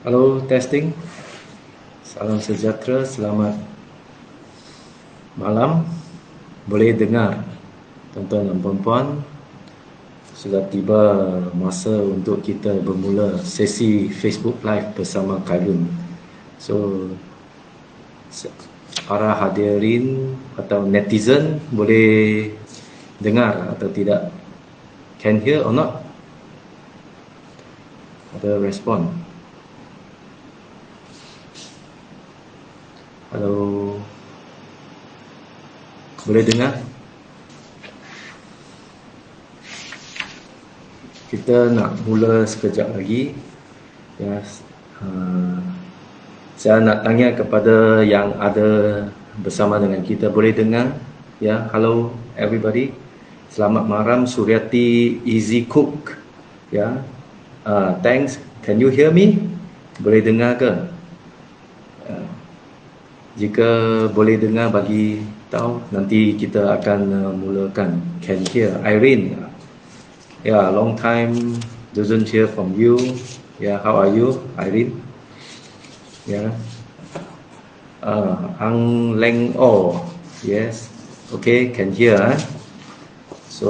Halo, testing. Salam sejahtera, selamat malam. Boleh dengar, tuan-tuan dan puan-puan. Sudah tiba masa untuk kita bermula sesi Facebook Live bersama Khairun. So, para hadirin atau netizen boleh dengar atau tidak? Can hear or not? Ada respon? Halo, boleh dengar? Kita nak mula sekejap lagi. Ya, saya nak tanya kepada yang ada bersama dengan kita, boleh dengar? Ya, hello everybody. Selamat malam, Suryati Easy Cook. Ya, thanks. Can you hear me? Boleh dengar ke? Jika boleh dengar, bagi tahu, nanti kita akan mulakan. Can hear. Irene, yeah, long time doesn't hear from you. Yeah, how are you, Irene? Yeah. Ang Leng O, yes, okay, can hear. So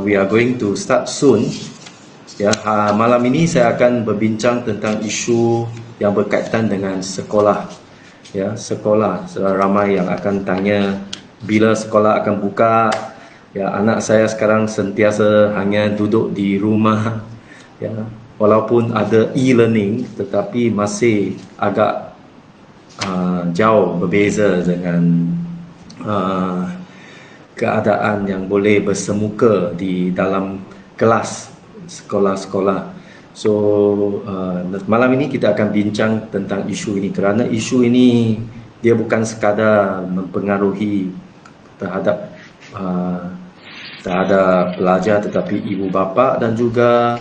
we are going to start soon. Ya, malam ini saya akan berbincang tentang isu yang berkaitan dengan sekolah. Ya, sekolah. Ramai yang akan tanya bila sekolah akan buka. Ya, anak saya sekarang sentiasa hanya duduk di rumah. Ya, walaupun ada e-learning, tetapi masih agak jauh berbeza dengan keadaan yang boleh bersemuka di dalam kelas sekolah-sekolah. So malam ini kita akan bincang tentang isu ini, kerana isu ini dia bukan sekadar mempengaruhi terhadap pelajar, tetapi ibu bapa dan juga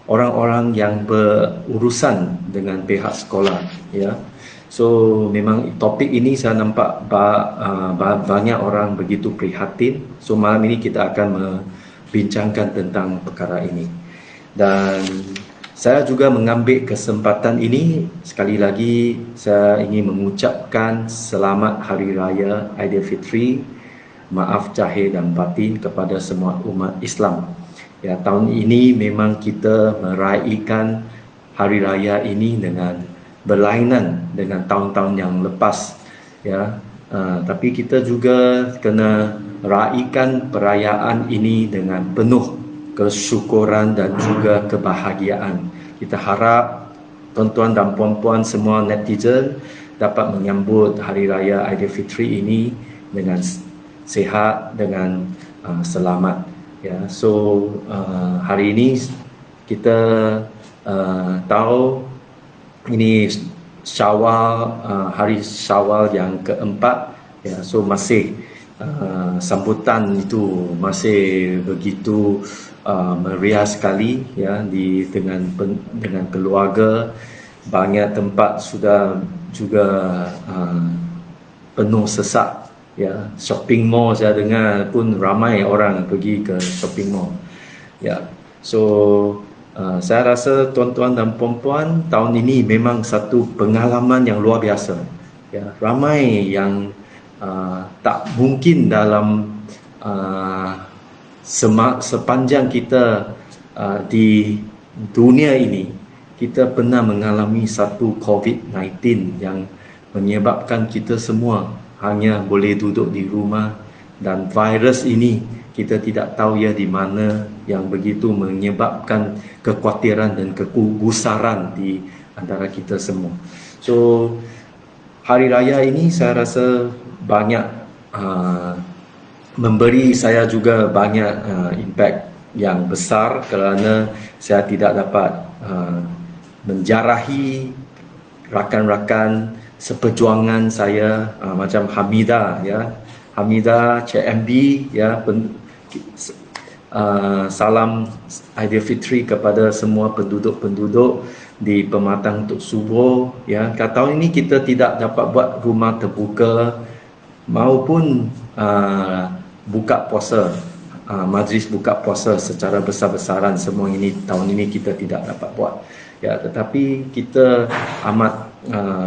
orang-orang yang berurusan dengan pihak sekolah. Ya, so memang topik ini saya nampak banyak orang begitu prihatin. So malam ini kita akan membincangkan tentang perkara ini. Dan saya juga mengambil kesempatan ini, sekali lagi saya ingin mengucapkan selamat Hari Raya Aidilfitri, maaf zahir dan batin kepada semua umat Islam. Ya, tahun ini memang kita meraihkan Hari Raya ini dengan berlainan dengan tahun-tahun yang lepas. Ya, tapi kita juga kena raihkan perayaan ini dengan penuh kesyukuran dan juga kebahagiaan. Kita harap tuan-tuan dan puan-puan semua netizen dapat menyambut Hari Raya Aidilfitri ini dengan sihat, dengan selamat. Ya, so hari ini kita tahu ini Syawal, hari Syawal yang keempat. Ya, so masih sambutan itu masih begitu meriah sekali, ya, dengan keluarga. Banyak tempat sudah juga penuh sesak. Ya, shopping mall saya dengar pun ramai orang pergi ke shopping mall. Ya, so saya rasa tuan-tuan dan puan-puan, tahun ini memang satu pengalaman yang luar biasa. Ya, ramai yang tak mungkin dalam sepanjang kita di dunia ini kita pernah mengalami satu COVID-19 yang menyebabkan kita semua hanya boleh duduk di rumah, dan virus ini kita tidak tahu ya di mana, yang begitu menyebabkan kekhawatiran dan kegusaran di antara kita semua. So hari raya ini saya rasa banyak memberi saya juga banyak impact yang besar, kerana saya tidak dapat menjarahi rakan-rakan seperjuangan saya, macam Hamidah, ya, Hamidah CMB, ya, salam Aidilfitri kepada semua penduduk-penduduk di Pematang Tok Subo. Ya, tahun ini kita tidak dapat buat rumah terbuka maupun buka puasa, majlis buka puasa secara besar-besaran, semua ini tahun ini kita tidak dapat buat. Ya, tetapi kita amat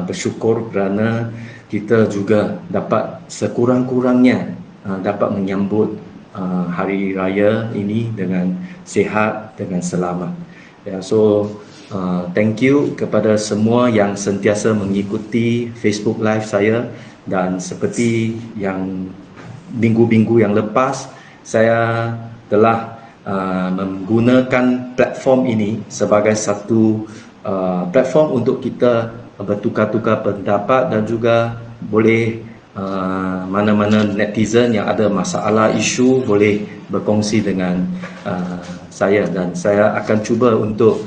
bersyukur kerana kita juga dapat sekurang-kurangnya dapat menyambut hari raya ini dengan sihat, dengan selamat. Ya, so thank you kepada semua yang sentiasa mengikuti Facebook Live saya, dan seperti yang minggu-minggu yang lepas, saya telah menggunakan platform ini sebagai satu platform untuk kita bertukar-tukar pendapat, dan juga boleh mana-mana netizen yang ada masalah, isu, boleh berkongsi dengan saya, dan saya akan cuba untuk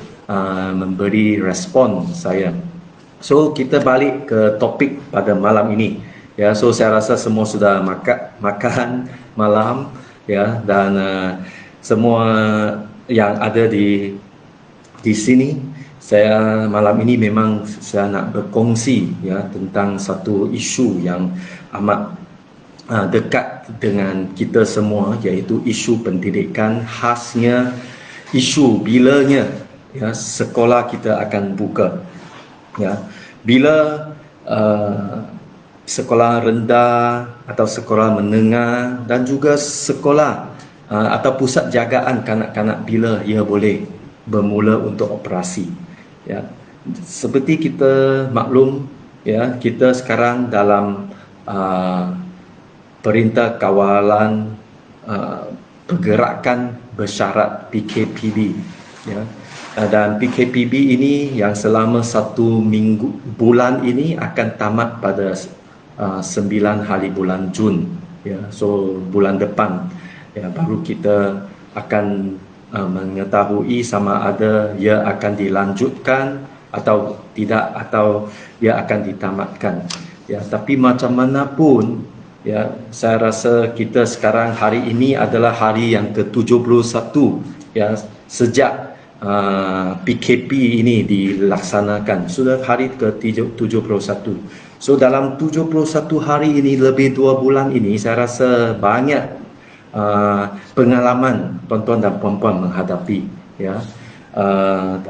memberi respon saya. So kita balik ke topik pada malam ini. Ya, so saya rasa semua sudah makan malam, ya, dan semua yang ada di sini, saya malam ini memang saya nak berkongsi, ya, tentang satu isu yang amat dekat dengan kita semua, iaitu isu pendidikan, khasnya isu bilanya, ya, sekolah kita akan buka. Ya, bila sekolah rendah atau sekolah menengah dan juga sekolah atau pusat jagaan kanak-kanak, bila ia boleh bermula untuk operasi. Ya, seperti kita maklum, ya, kita sekarang dalam Perintah Kawalan Pergerakan Bersyarat PKPB, ya. Dan PKPB ini yang selama 1 bulan ini akan tamat pada 9 hari bulan Jun, ya. So bulan depan, ya, baru kita akan mengetahui sama ada ia akan dilanjutkan atau tidak, atau ia akan ditamatkan. Ya, tapi macam mana pun, ya, saya rasa kita sekarang hari ini adalah hari yang ke-71, ya, sejak PKP ini dilaksanakan. Sudah hari ke-71. So dalam 71 hari ini, lebih 2 bulan ini, saya rasa banyak pengalaman tuan-tuan dan puan-puan menghadapi, ya.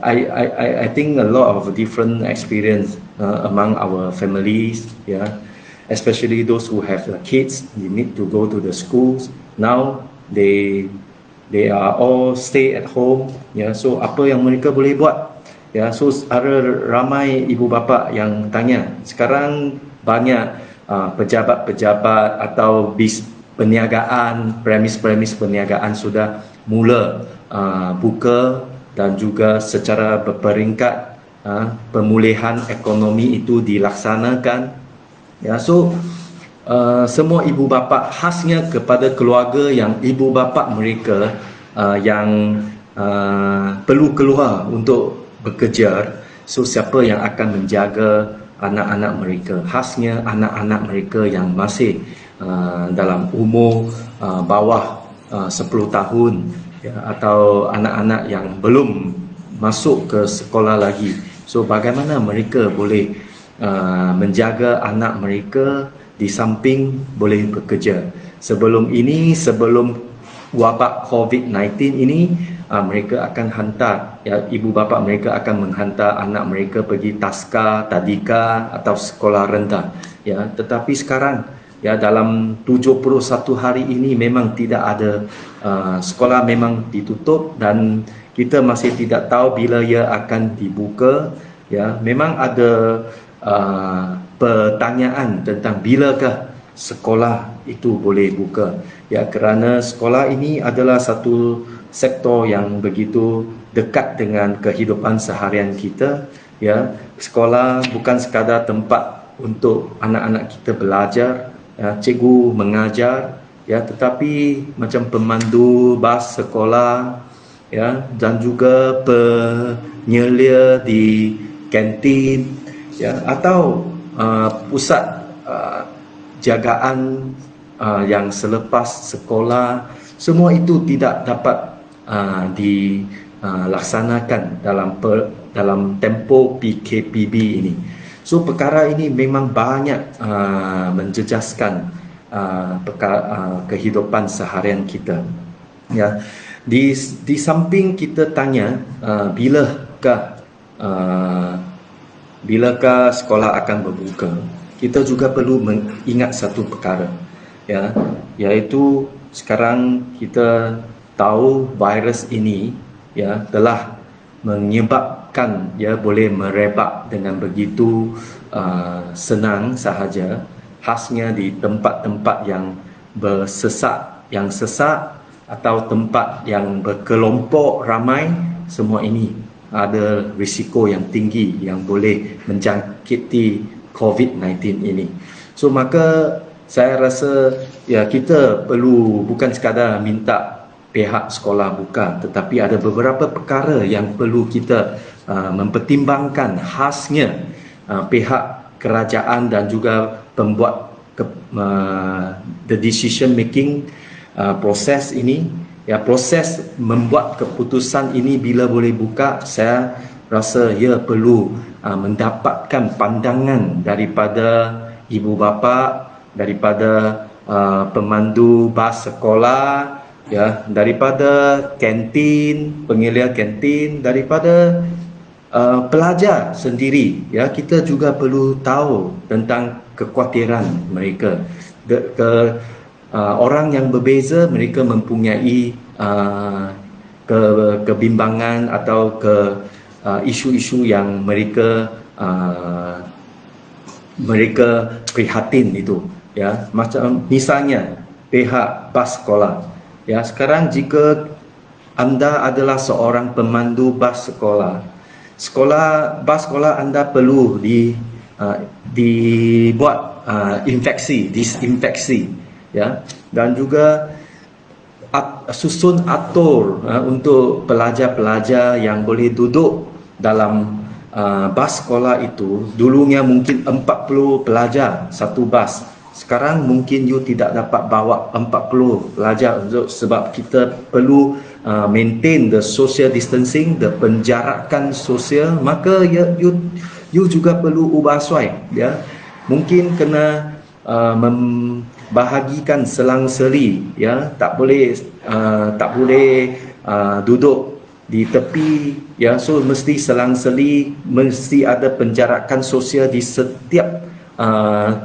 I think a lot of different experience among our families, yeah, especially those who have kids. They need to go to the schools now. They are all stay at home, ya. So apa yang mereka boleh buat, ya. So ada ramai ibu bapa yang tanya, sekarang banyak pejabat-pejabat atau perniagaan, premis perniagaan sudah mula buka, dan juga secara berperingkat pemulihan ekonomi itu dilaksanakan, ya. So semua ibu bapa, khasnya kepada keluarga yang ibu bapa mereka yang perlu keluar untuk bekerja. So siapa yang akan menjaga anak-anak mereka, khasnya anak-anak mereka yang masih dalam umur bawah 10 tahun, ya, atau anak-anak yang belum masuk ke sekolah lagi. So bagaimana mereka boleh menjaga anak mereka di samping boleh bekerja. Sebelum wabak COVID-19 ini, mereka akan hantar, ya, ibu bapa mereka akan menghantar anak mereka pergi taska, tadika atau sekolah rendah, ya. Tetapi sekarang, ya, dalam 71 hari ini memang tidak ada, sekolah memang ditutup, dan kita masih tidak tahu bila ia akan dibuka, ya. Memang ada pertanyaan tentang bilakah sekolah itu boleh buka, ya, kerana sekolah ini adalah satu sektor yang begitu dekat dengan kehidupan seharian kita, ya. Sekolah bukan sekadar tempat untuk anak-anak kita belajar, ya, cikgu mengajar, ya, tetapi macam pemandu bas sekolah, ya, dan juga penyelia di kantin, ya, atau pusat jagaan yang selepas sekolah. Semua itu tidak dapat dilaksanakan dalam tempoh PKPB ini. So perkara ini memang banyak menjejaskan kehidupan seharian kita, ya. Di samping kita tanya bilakah uh, bilakah sekolah akan berbuka, kita juga perlu mengingat satu perkara, ya, iaitu sekarang kita tahu virus ini, ya, telah menyebabkan, ya, boleh merebak dengan begitu senang sahaja, khasnya di tempat-tempat yang sesak atau tempat yang berkelompok ramai. Semua ini ada risiko yang tinggi yang boleh menjangkiti COVID-19 ini. So maka saya rasa, ya, kita perlu bukan sekadar minta pihak sekolah buka, tetapi ada beberapa perkara yang perlu kita mempertimbangkan, khasnya pihak kerajaan dan juga pembuat the decision making proses ini, ya, proses membuat keputusan ini bila boleh buka. Saya rasa ia perlu mendapatkan pandangan daripada ibu bapa, daripada pemandu bas sekolah, ya, daripada kantin, pengelia kantin, daripada pelajar sendiri, ya. Kita juga perlu tahu tentang kekhawatiran mereka. Orang yang berbeza, mereka mempunyai kebimbangan atau isu-isu yang mereka prihatin itu, ya. Macam misalnya pihak bas sekolah, ya, sekarang jika anda adalah seorang pemandu bas sekolah, bas sekolah anda perlu dibuat disinfeksi, ya, dan juga susun atur untuk pelajar-pelajar yang boleh duduk dalam bas sekolah itu. Dulunya mungkin 40 pelajar satu bas, sekarang mungkin you tidak dapat bawa 40 pelajar sebab kita perlu maintain the social distancing, the penjarakan sosial. Maka you juga perlu ubah suai, ya. Mungkin kena membahagikan selang-seli, ya, tak boleh duduk di tepi, ya. So mesti selang-seli, mesti ada penjarakan sosial di setiap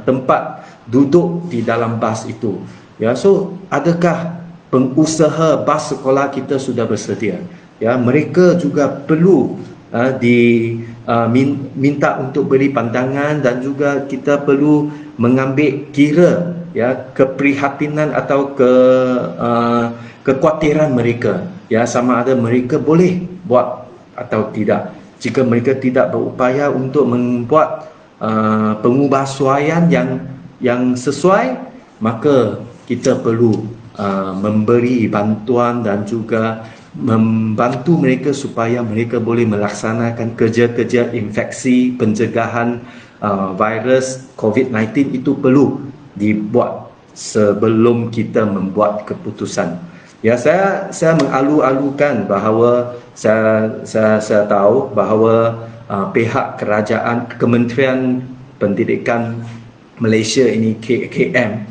tempat duduk di dalam bas itu, ya. So adakah pengusaha bas sekolah kita sudah bersedia, ya? Mereka juga perlu minta untuk beri pandangan, dan juga kita perlu mengambil kira, ya, keprihatinan atau kekhawatiran mereka, ya, sama ada mereka boleh buat atau tidak. Jika mereka tidak berupaya untuk membuat pengubahsuaian yang sesuai, maka kita perlu memberi bantuan dan juga membantu mereka supaya mereka boleh melaksanakan kerja-kerja infeksi pencegahan virus COVID-19 itu perlu dibuat sebelum kita membuat keputusan. Ya, saya mengalu-alukan bahawa saya tahu bahawa pihak kerajaan, Kementerian Pendidikan Malaysia ini, KKM,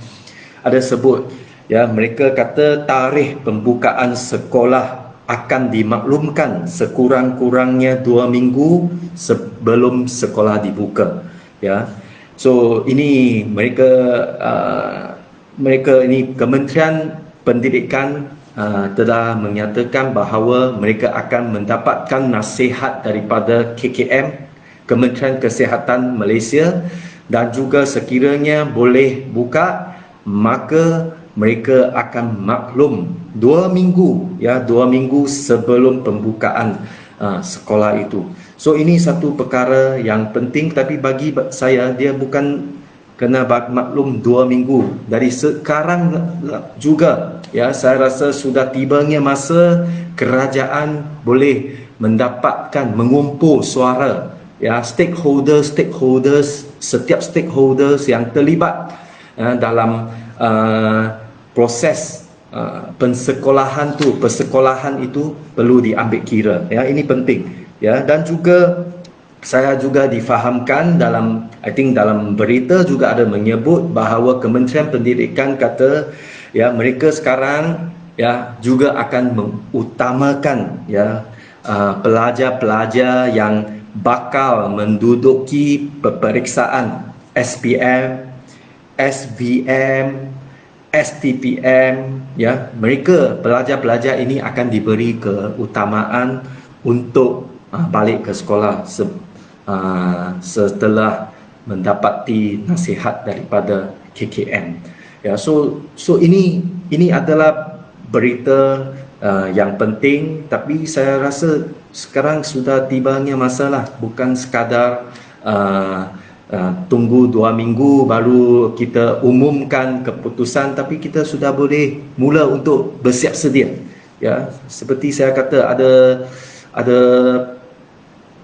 ada sebut, ya, mereka kata tarikh pembukaan sekolah akan dimaklumkan sekurang-kurangnya 2 minggu sebelum sekolah dibuka, ya. So ini mereka ini Kementerian Pendidikan telah menyatakan bahawa mereka akan mendapatkan nasihat daripada KKM, Kementerian Kesihatan Malaysia, dan juga sekiranya boleh buka, maka mereka akan maklum 2 minggu, ya, 2 minggu sebelum pembukaan sekolah itu. So ini satu perkara yang penting, tapi bagi saya dia bukan kena maklum 2 minggu dari sekarang juga, ya. Saya rasa sudah tibanya masa kerajaan boleh mendapatkan, mengumpul suara, ya, stakeholders, setiap stakeholders yang terlibat dalam proses persekolahan itu perlu diambil kira, ya. Ini penting, ya. Dan juga saya juga difahamkan dalam, I think dalam berita juga ada menyebut bahawa Kementerian Pendidikan kata, ya, mereka sekarang, ya, juga akan mengutamakan, ya, pelajar-pelajar yang bakal menduduki peperiksaan SPM, SVM, STPM, ya. Mereka pelajar-pelajar ini akan diberi keutamaan untuk balik ke sekolah setelah mendapati nasihat daripada KKM. Ya, so ini adalah berita yang penting, tapi saya rasa sekarang sudah tibanya masalah, bukan sekadar tunggu 2 minggu baru kita umumkan keputusan, tapi kita sudah boleh mula untuk bersiap sedia. Ya, seperti saya kata, ada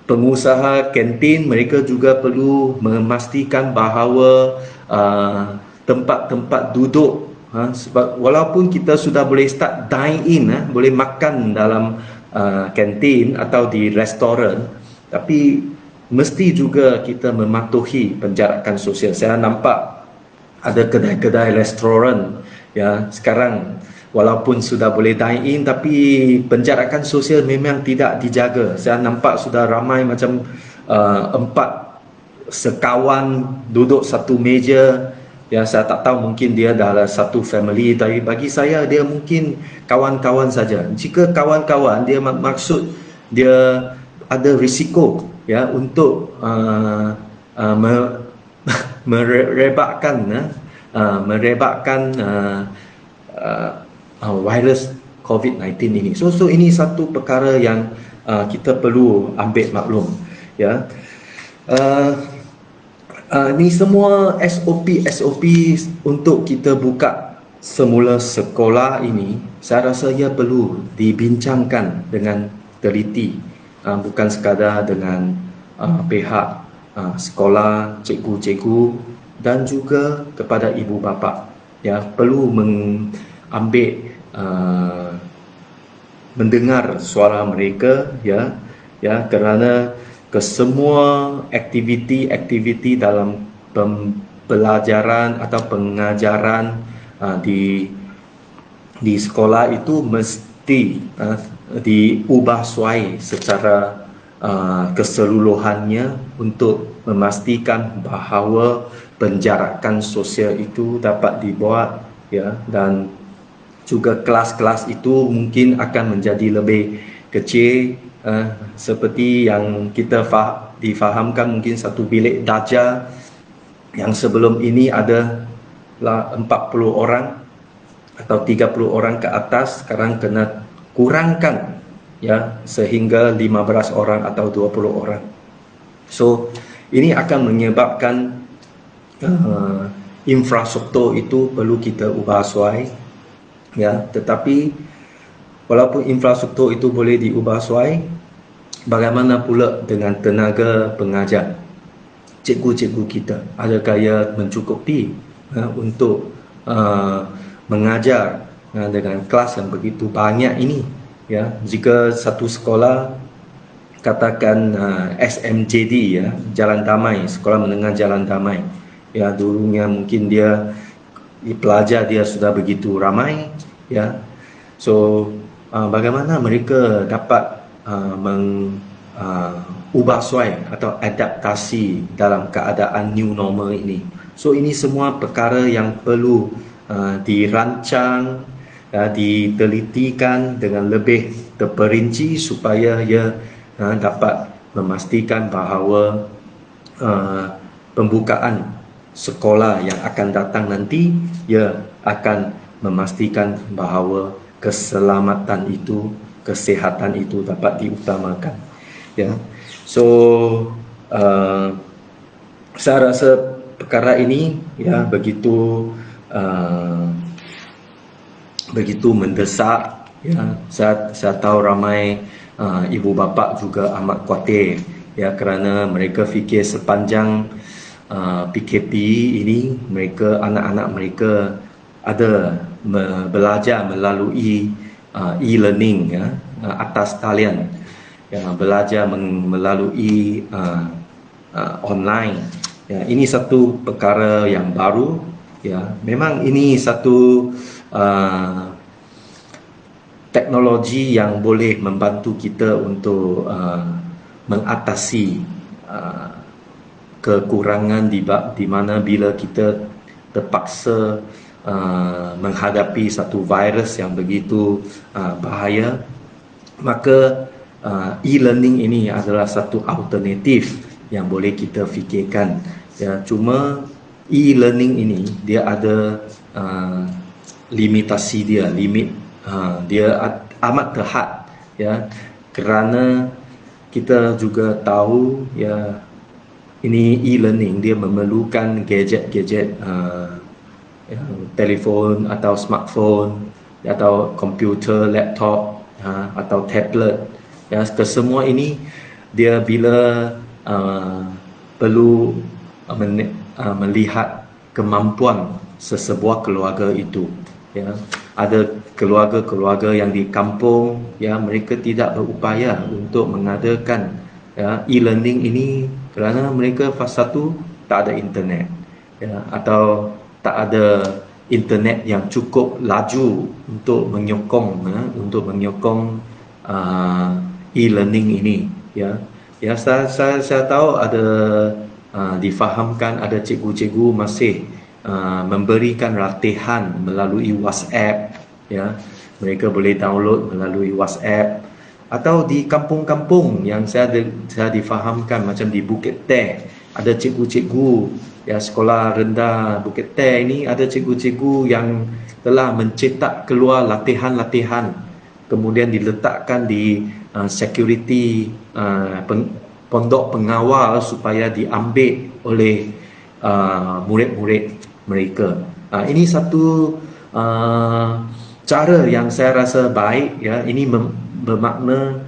pengusaha kantin, mereka juga perlu memastikan bahawa tempat-tempat duduk, sebab walaupun kita sudah boleh start dine in, boleh makan dalam kantin atau di restoran, tapi mesti juga kita mematuhi penjarakan sosial. Saya nampak ada kedai-kedai restoran, ya, sekarang walaupun sudah boleh dine in, tapi penjarakan sosial memang tidak dijaga. Saya nampak sudah ramai macam 4 sekawan duduk satu meja. Ya, saya tak tahu, mungkin dia dah satu family, tapi bagi saya dia mungkin kawan-kawan saja. Jika kawan-kawan, dia maksud dia ada risiko, ya, untuk merebakkan virus COVID-19 ini. So ini satu perkara yang kita perlu ambil maklum, ya. Ni semua SOP untuk kita buka semula sekolah ini, saya rasa ia perlu dibincangkan dengan teliti, bukan sekadar dengan pihak sekolah, cikgu-cikgu dan juga kepada ibu bapa. Ya, perlu mendengar suara mereka, ya, kerana kesemua aktiviti dalam pembelajaran atau pengajaran di sekolah itu mesti diubah suai secara keseluruhannya untuk memastikan bahawa penjarakan sosial itu dapat dibuat, ya, dan juga kelas-kelas itu mungkin akan menjadi lebih kecil, seperti yang kita difahamkan, mungkin satu bilik darjah yang sebelum ini ada 40 orang atau 30 orang ke atas, sekarang kena kurangkan, ya, sehingga 15 orang atau 20 orang. So ini akan menyebabkan infrastruktur itu perlu kita ubah suai, ya. Tetapi walaupun infrastruktur itu boleh diubah suai, bagaimana pula dengan tenaga pengajar? Cikgu-cikgu kita, adakah ia mencukupi untuk mengajar dengan kelas yang begitu banyak ini? Ya, jika satu sekolah, katakan SMJD, ya, Jalan Damai, Sekolah Menengah Jalan Damai, ya, dulunya mungkin pelajar dia sudah begitu ramai, ya. So bagaimana mereka dapat ubah suai atau adaptasi dalam keadaan new normal ini? So ini semua perkara yang perlu dirancang, ditelitikan dengan lebih terperinci supaya ia dapat memastikan bahawa pembukaan sekolah yang akan datang nanti, ia akan memastikan bahawa keselamatan itu, kesihatan itu dapat diutamakan, ya. So saya rasa perkara ini, ya, begitu mendesak, ya. Saya tahu ramai ibu bapa juga amat khawatir, ya, kerana mereka fikir sepanjang PKP ini anak-anak mereka ada belajar melalui e-learning, ya, atas talian, ya, belajar melalui online, ya. Ini satu perkara yang baru, ya. Memang ini satu teknologi yang boleh membantu kita untuk mengatasi kekurangan di mana bila kita terpaksa menghadapi satu virus yang begitu bahaya, maka e-learning ini adalah satu alternatif yang boleh kita fikirkan. Ya, cuma e-learning ini dia ada limitasi dia, dia amat terhad, ya, kerana kita juga tahu ya ini e-learning dia memerlukan gadget-gadget telefon atau smartphone atau komputer, laptop atau tablet. Ya, kesemua ini dia bila perlu melihat kemampuan sesebuah keluarga itu. Ya, ada keluarga-keluarga yang di kampung, ya, mereka tidak berupaya untuk mengadakan e-learning ini kerana mereka satu tak ada internet, ya, atau tak ada internet yang cukup laju untuk menyokong e-learning ini. Ya, saya tahu ada difahamkan ada cikgu-cikgu masih memberikan latihan melalui WhatsApp, ya, mereka boleh download melalui WhatsApp, atau di kampung-kampung yang saya difahamkan macam di Bukit Teh ada cikgu-cikgu, ya, sekolah rendah Bukit Teh ini ada cikgu-cikgu yang telah mencetak keluar latihan-latihan kemudian diletakkan di security pondok pengawal supaya diambil oleh murid-murid mereka. Ini satu cara yang saya rasa baik, ya. Ini bermakna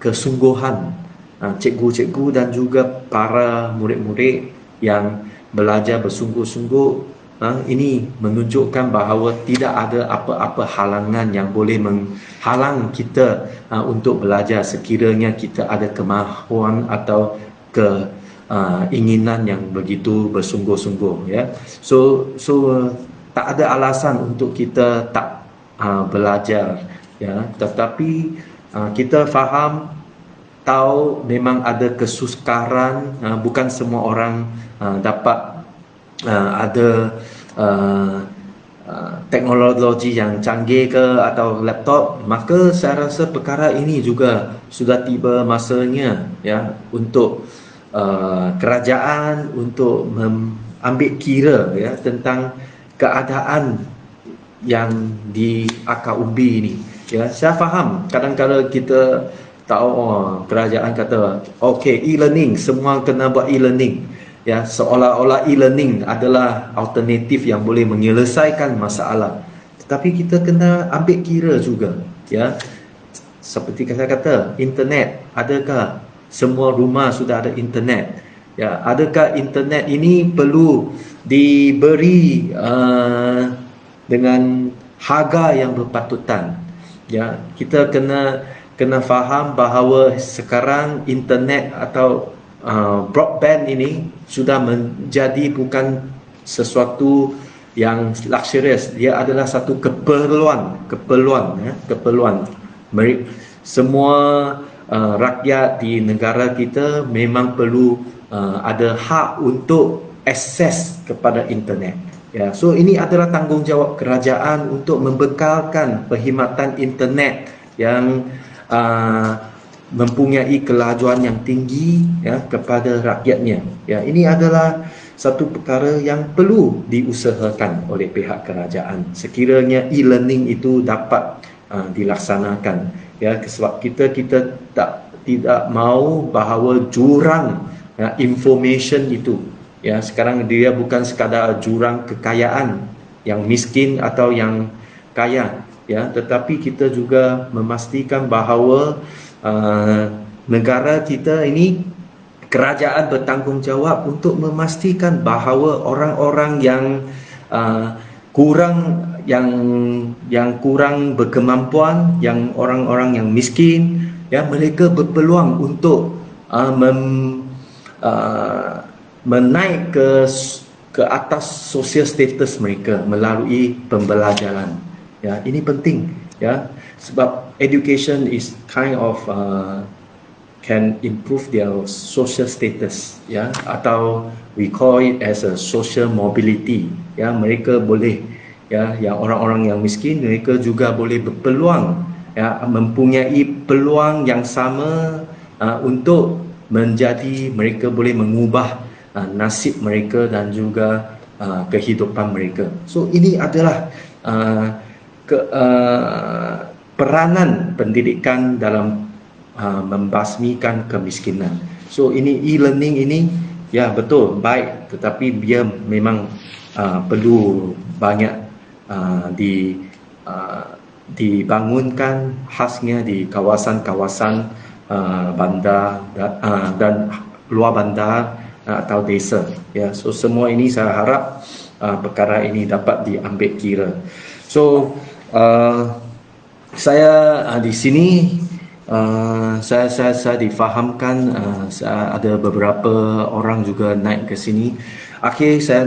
kesungguhan cikgu-cikgu dan juga para murid-murid yang belajar bersungguh-sungguh. Ini menunjukkan bahawa tidak ada apa-apa halangan yang boleh menghalang kita untuk belajar sekiranya kita ada kemahuan atau keinginan yang begitu bersungguh-sungguh, ya. So tak ada alasan untuk kita tak belajar, ya. Tetapi kita faham, tahu memang ada kesukaran, bukan semua orang dapat ada teknologi yang canggih ke atau laptop. Maka saya rasa perkara ini juga sudah tiba masanya, ya, untuk kerajaan untuk mengambil kira, ya, tentang keadaan yang di akar umbi ini. Ya, saya faham kadang-kadang kita tahu kerajaan kata okey, e-learning, semua kena buat e-learning. Ya, seolah-olah e-learning adalah alternatif yang boleh menyelesaikan masalah. Tetapi kita kena ambil kira juga, ya. Seperti saya kata, internet, adakah semua rumah sudah ada internet? Ya, adakah internet ini perlu diberi dengan harga yang berpatutan? Ya, kita kena faham bahawa sekarang internet atau broadband ini sudah menjadi bukan sesuatu yang luxurious, dia adalah satu keperluan. Semua rakyat di negara kita memang perlu ada hak untuk akses kepada internet. Ya, so ini adalah tanggungjawab kerajaan untuk membekalkan perkhidmatan internet yang mempunyai kelajuan yang tinggi, ya, kepada rakyatnya. Ya, ini adalah satu perkara yang perlu diusahakan oleh pihak kerajaan sekiranya e-learning itu dapat dilaksanakan. Ya, sebab kita tidak mahu bahawa jurang, ya, information itu, ya, sekarang dia bukan sekadar jurang kekayaan yang miskin atau yang kaya, ya, tetapi kita juga memastikan bahawa negara kita ini, kerajaan bertanggungjawab untuk memastikan bahawa orang-orang yang kurang berkemampuan, yang orang-orang yang miskin, ya, mereka berpeluang untuk menaik ke atas social status mereka melalui pembelajaran. Ya, ini penting, ya, sebab education is kind of can improve their social status, ya, atau we call it as a social mobility, ya. Mereka boleh, ya, yang orang-orang yang miskin, mereka juga boleh berpeluang, ya, mempunyai peluang yang sama untuk menjadi, mereka boleh mengubah nasib mereka dan juga kehidupan mereka. So ini adalah peranan pendidikan dalam membasmikan kemiskinan. So ini e-learning ini, ya, betul, baik, tetapi dia memang perlu banyak dibangunkan, khasnya di kawasan-kawasan bandar dan luar bandar atau desa, ya. So semua ini saya harap perkara ini dapat diambil kira. So saya di sini saya difahamkan ada beberapa orang juga naik ke sini. Akhir saya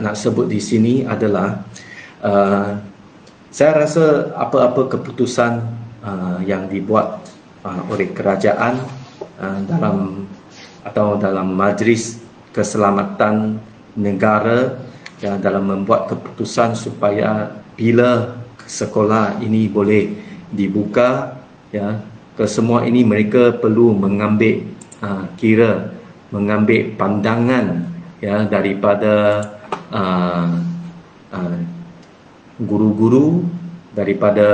nak sebut di sini adalah saya rasa apa-apa keputusan yang dibuat oleh kerajaan dalam Majlis Keselamatan Negara, ya, dalam membuat keputusan supaya bila sekolah ini boleh dibuka, ya, kesemua ini mereka perlu mengambil mengambil pandangan, ya, daripada guru-guru, daripada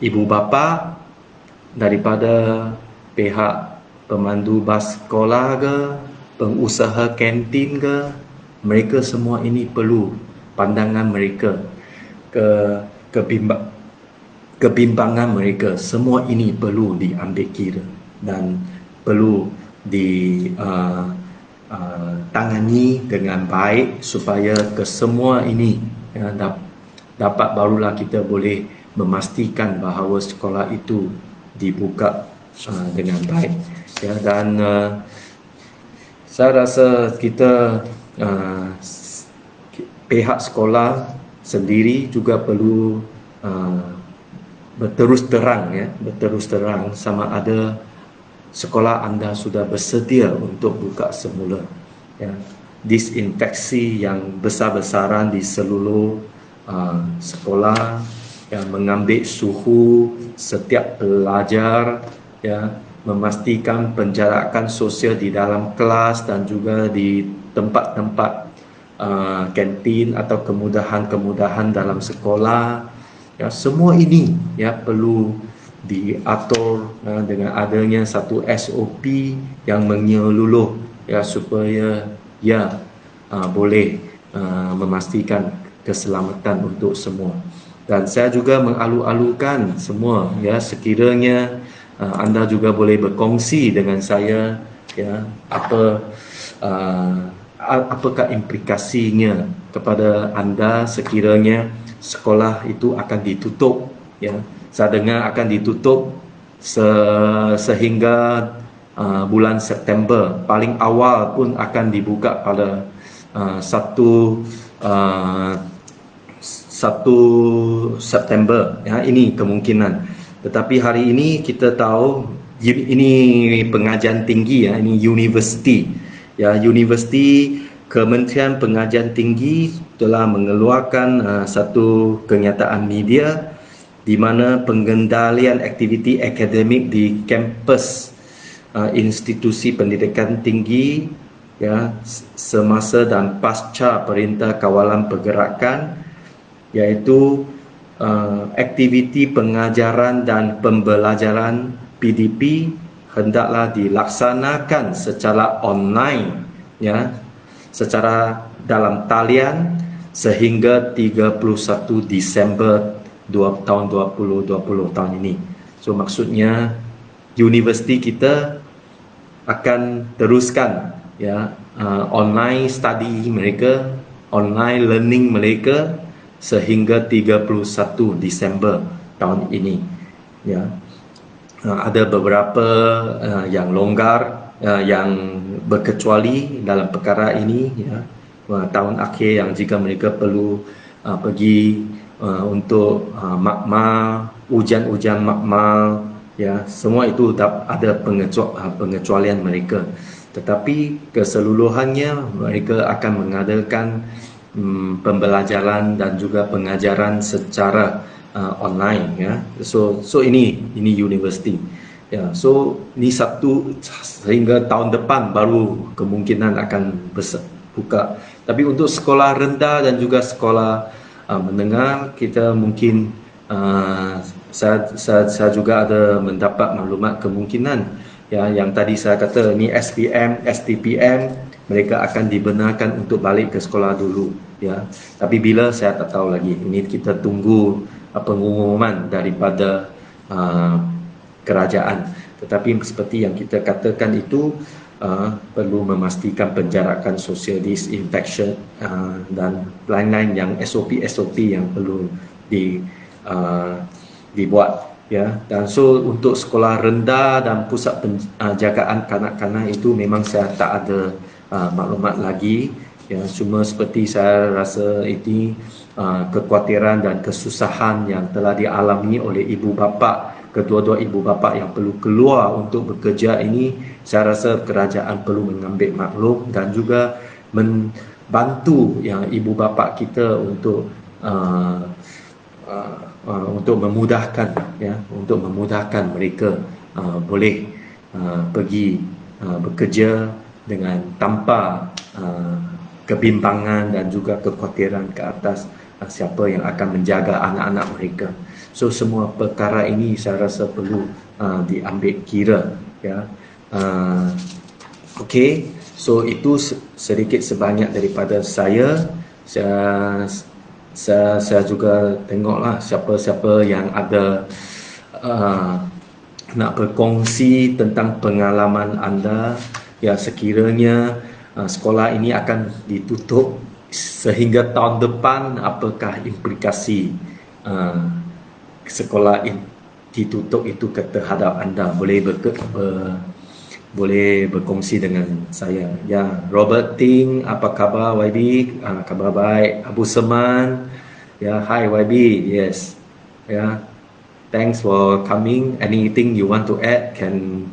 ibu bapa, daripada pihak pemandu bas sekolah ke, pengusaha kantin ke. Mereka semua ini perlu pandangan mereka, kebimbangan mereka, semua ini perlu diambil kira dan perlu ditangani dengan baik supaya kesemua ini, ya, dapat barulah kita boleh memastikan bahawa sekolah itu dibuka dengan baik, ya. Dan saya rasa kita pihak sekolah sendiri juga perlu berterus terang sama ada sekolah anda sudah bersedia untuk buka semula, ya. Disinfeksi yang besar-besaran di seluruh sekolah, ya, mengambil suhu setiap pelajar, ya, memastikan penjarakan sosial di dalam kelas dan juga di tempat-tempat kantin atau kemudahan-kemudahan dalam sekolah, ya. Semua ini, ya, perlu diatur dengan adanya satu SOP yang menyeluruh, ya, supaya, ya, boleh memastikan keselamatan untuk semua. Dan saya juga mengalu-alukan semua, ya, sekiranya anda juga boleh berkongsi dengan saya, ya, apakah implikasinya kepada anda sekiranya sekolah itu akan ditutup, ya. Saya dengar akan ditutup sehingga bulan September, paling awal pun akan dibuka pada 1 September, ya, ini kemungkinan. Tetapi hari ini kita tahu ini pengajian tinggi, ya, ini universiti, ya, universiti. Kementerian Pengajian Tinggi telah mengeluarkan satu kenyataan media di mana pengendalian aktiviti akademik di kampus institusi pendidikan tinggi, ya, semasa dan pasca Perintah Kawalan Pergerakan, iaitu aktiviti pengajaran dan pembelajaran PDP hendaklah dilaksanakan secara online, ya, secara dalam talian sehingga 31 Disember tahun 2020 tahun ini. So maksudnya universiti kita akan teruskan, ya, online study mereka, online learning mereka sehingga 31 Disember tahun ini, ya. Ada beberapa yang longgar, yang berkecuali dalam perkara ini, ya. Tahun akhir yang jika mereka perlu pergi untuk makmal, ujian-ujian makmal, ya, semua itu ada pengecualian mereka, tetapi keseluruhannya mereka akan mengadakan pembelajaran dan juga pengajaran secara online, ya. So ini universiti, ya. So ini satu sehingga tahun depan baru kemungkinan akan buka. Tapi untuk sekolah rendah dan juga sekolah menengah, kita mungkin saya juga ada mendapat maklumat kemungkinan, ya, yang tadi saya kata ni SPM, STPM mereka akan dibenarkan untuk balik ke sekolah dulu, ya. Tapi bila saya tak tahu lagi. Ini kita tunggu pengumuman daripada kerajaan. Tetapi seperti yang kita katakan itu, perlu memastikan penjarakan social disinfection dan lain-lain yang SOP yang perlu dibuat, ya. Dan so untuk sekolah rendah dan pusat penjagaan kanak-kanak itu memang saya tak ada maklumat lagi, ya. Cuma seperti saya rasa ini kekhawatiran dan kesusahan yang telah dialami oleh ibu bapa, kedua-dua ibu bapa yang perlu keluar untuk bekerja ini, saya rasa kerajaan perlu mengambil maklum dan juga membantu yang ibu bapa kita untuk memudahkan, ya, untuk memudahkan mereka boleh pergi bekerja dengan tanpa kebimbangan dan juga kekhawatiran ke atas siapa yang akan menjaga anak-anak mereka. So semua perkara ini saya rasa perlu diambil kira, ya. Okey, so itu sedikit sebanyak daripada saya. Saya juga tengoklah siapa-siapa yang ada nak berkongsi tentang pengalaman anda, ya. Sekiranya sekolah ini akan ditutup sehingga tahun depan, apakah implikasi sekolah ditutup itu terhadap anda? Boleh berkongsi dengan saya, ya. Robert Ting, apa khabar YB? Khabar baik. Abu Seman, ya. Hi YB, yes, ya. Thanks for coming. Anything you want to add can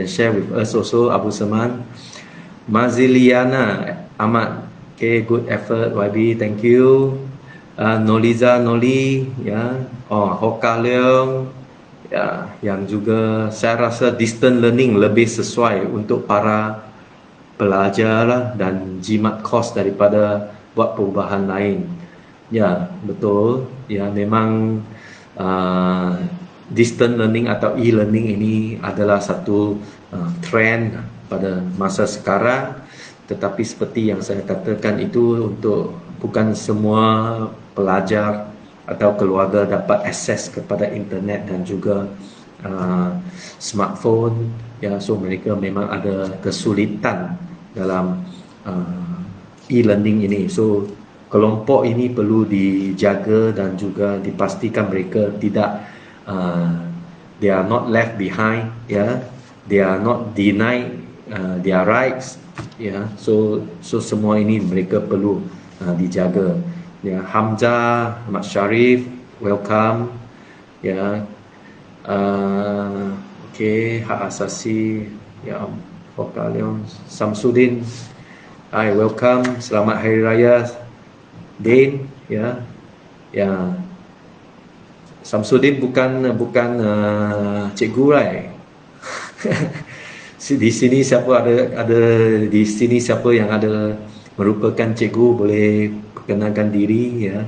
share with us also, Abu Seman. Maziliana Ahmad, okay, good effort YB, thank you. Noliza Noli, ya. Hoka Leong, ya, yang juga saya rasa distance learning lebih sesuai untuk para pelajar lah, dan jimat kos daripada buat perubahan lain. Ya, betul, ya. Memang distance learning atau e-learning ini adalah satu trend pada masa sekarang, tetapi seperti yang saya katakan itu, untuk bukan semua pelajar atau keluarga dapat akses kepada internet dan juga smartphone, ya. So mereka memang ada kesulitan dalam e-learning ini. So kelompok ini perlu dijaga dan juga dipastikan mereka tidak they are not left behind, ya. They are not denied their rights, ya. So semua ini mereka perlu dijaga, ya. Hamzah, Ahmad Sharif, welcome, ya. Okay, hak asasi, ya. Hoka Leong, Samsudin, hi, welcome, selamat hari raya Din, ya. Ya, Samsudin bukan cikgu, right? Di sini siapa ada di sini siapa yang ada merupakan cikgu, boleh perkenalkan diri, ya.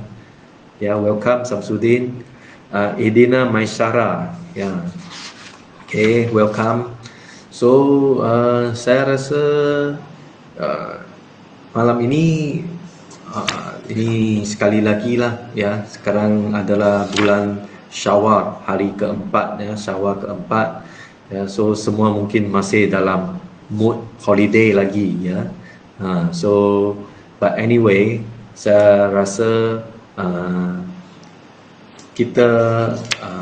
Ya, welcome Samsudin. Edina Maisara, ya. Okay, welcome. So saya rasa malam ini ini sekali lagi lah, ya. Sekarang adalah bulan Syawal, hari keempat, ya. Syawal keempat, ya. So semua mungkin masih dalam mood holiday lagi, ya. So but anyway, saya rasa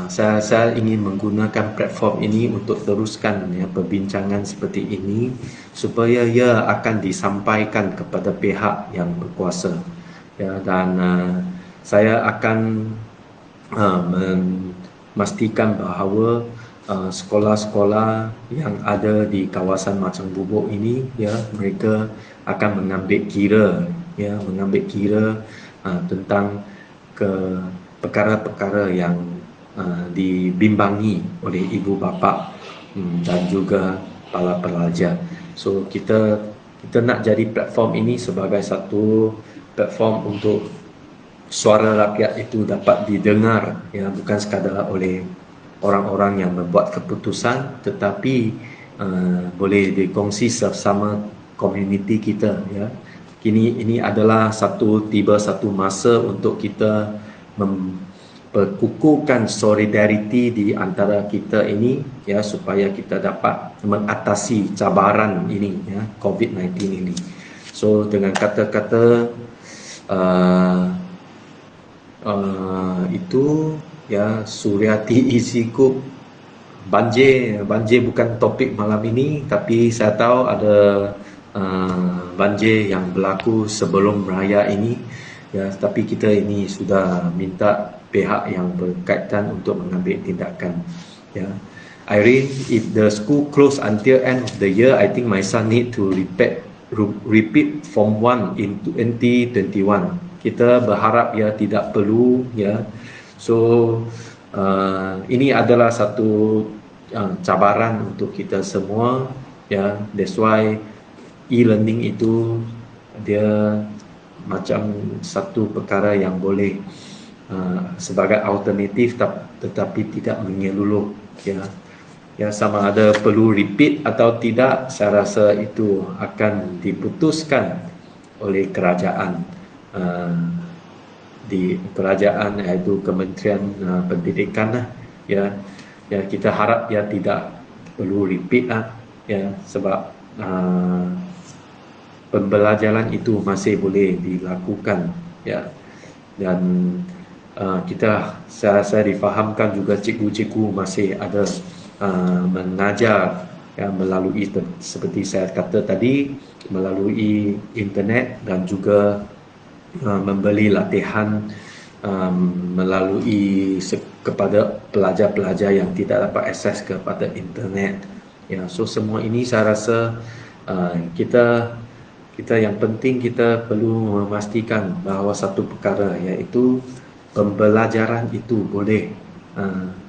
saya ingin menggunakan platform ini untuk teruskan, ya, perbincangan seperti ini supaya ia akan disampaikan kepada pihak yang berkuasa, ya. Dan saya akan memastikan bahawa sekolah-sekolah yang ada di kawasan Macang Bubuk ini, ya, mereka akan mengambil kira tentang ke perkara-perkara yang dibimbangi oleh ibu bapa dan juga para pelajar. So kita nak jadi platform ini sebagai satu platform untuk suara rakyat itu dapat didengar, ya, bukan sekadar oleh orang-orang yang membuat keputusan, tetapi boleh dikongsi bersama komuniti kita, ya. Ini adalah tiba satu masa untuk kita memperkukuhkan solidariti di antara kita ini, ya, supaya kita dapat mengatasi cabaran ini, ya, COVID-19 ini. So dengan kata-kata itu, ya, Suryati isiku banjir bukan topik malam ini, tapi saya tahu ada banjir yang berlaku sebelum raya ini, ya, tapi kita ini sudah minta pihak yang berkaitan untuk mengambil tindakan, ya. Irene, if the school close until end of the year, I think my son need to repeat Form 1 in 2021. Kita berharap, ya, tidak perlu, ya. So ini adalah satu cabaran untuk kita semua, ya. That's why e-learning itu dia macam satu perkara yang boleh sebagai alternatif, tetapi tidak menyeluruh, ya. Ya, sama ada perlu repeat atau tidak, saya rasa itu akan diputuskan oleh kerajaan, iaitu Kementerian Pendidikan lah, ya. Ya, kita harap, ya, tidak perlu repeat lah, ya, sebab pembelajaran itu masih boleh dilakukan, ya. Dan saya difahamkan juga cikgu-cikgu masih ada mengajar, ya, melalui seperti saya kata tadi, melalui internet, dan juga membeli latihan melalui kepada pelajar-pelajar yang tidak dapat akses kepada internet, ya. So semua ini saya rasa kita yang penting kita perlu memastikan bahawa satu perkara, iaitu pembelajaran itu boleh,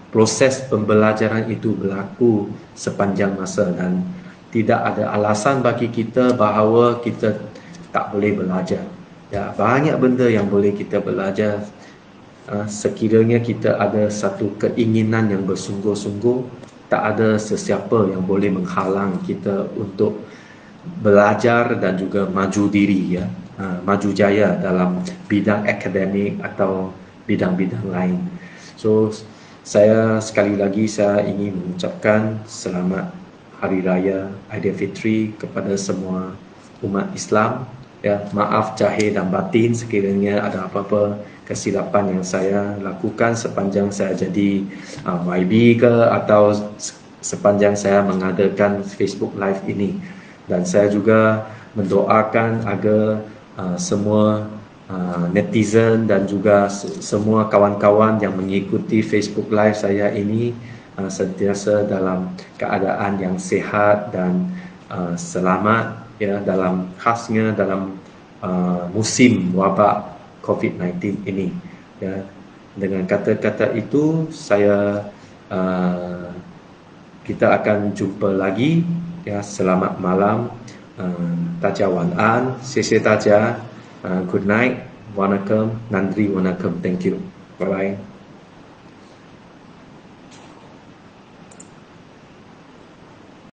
proses pembelajaran itu berlaku sepanjang masa, dan tidak ada alasan bagi kita bahawa kita tak boleh belajar, ya. Banyak benda yang boleh kita belajar sekiranya kita ada satu keinginan yang bersungguh-sungguh. Tak ada sesiapa yang boleh menghalang kita untuk belajar dan juga maju diri, ya, maju jaya dalam bidang akademik atau bidang-bidang lain. So saya sekali lagi ingin mengucapkan selamat Hari Raya Aidilfitri kepada semua umat Islam, ya. Maaf zahir dan batin sekiranya ada apa-apa kesilapan yang saya lakukan sepanjang saya jadi YB ke, atau sepanjang saya mengadakan Facebook Live ini. Dan saya juga mendoakan agar semua netizen dan juga semua kawan-kawan yang mengikuti Facebook Live saya ini sentiasa dalam keadaan yang sihat dan selamat, ya, khasnya dalam musim wabak COVID-19 ini, ya. Dengan kata-kata itu kita akan jumpa lagi, ya. Selamat malam, 大家晚安，谢谢大家，good night， Wanakkam, Nandri Wanakkam, thank you, bye bye.